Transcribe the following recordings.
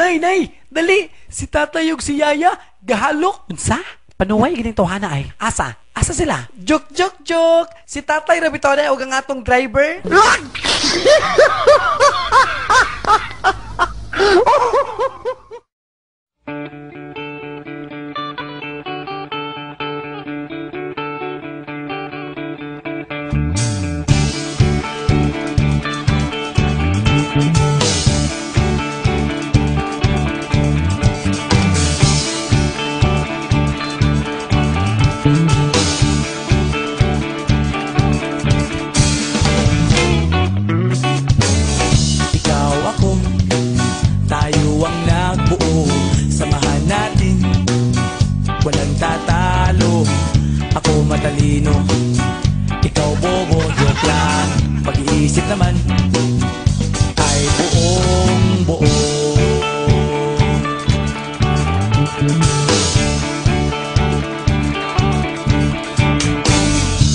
Nay! Dali! Si tatay ug si yaya, gahalok! Unsa? Panuway gining tawhana ay. Asa? Asa sila? Joke! Si tatay rabito na ug ang atong driver. Ikaw ako, tayo ang nagbuo. Samahan natin, walang tatalo. Ako matalino, ikaw bobo. Joke lang, pag-iisip naman ay buong buo.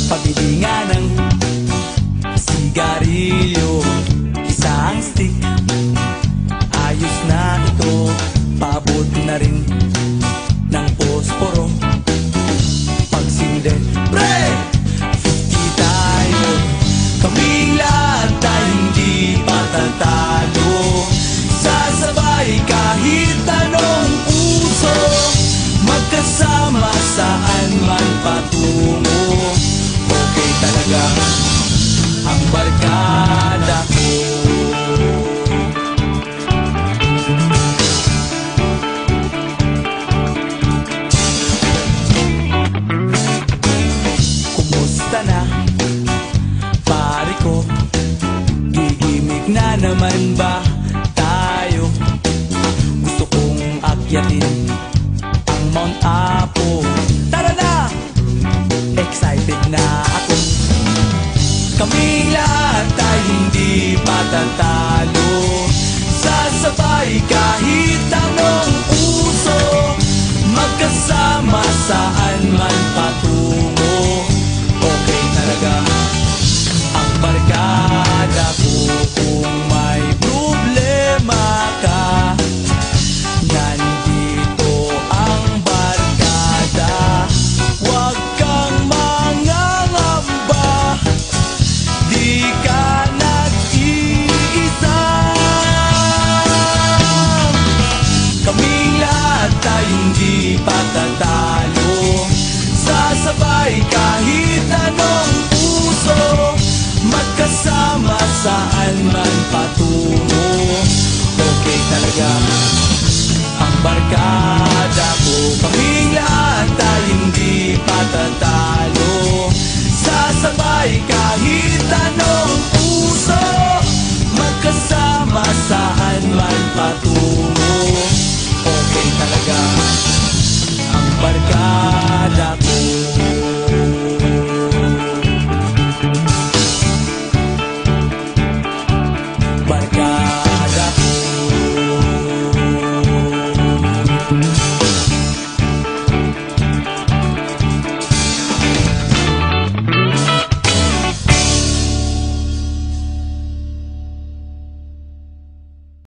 Pabili nga ng sigarilyo, isang stick, ayos na ito. Paabot na rin ng posporo. Pagsinde, pre! 50 tayo, kaming lahat ay hindi patatalo. Sasabay kahit anong uso, magkasama saan man patungo. Okay talaga ang barkada ko. Kumusta na, pare ko? Gigimik na naman ba tayo? Gusto kong akyatin ang Mount Apo. Tara na! Excited na ako. Kaming lahat ay hindi patatalo. Sasabay kahit anong uso, magkasama saan man patungo. Okay talaga ang barkada ko. Kung may problema ka, nandito ang barkada. Huwag kang mangangamba, di ka nag-iisa. Kaming lahat ay hindi patatalo. Sasabay kahit anong uso, magkasama saan man patungo. Okay talaga ang barkada ko. Kaming lahat ay hindi patatalo. Sasabay kahit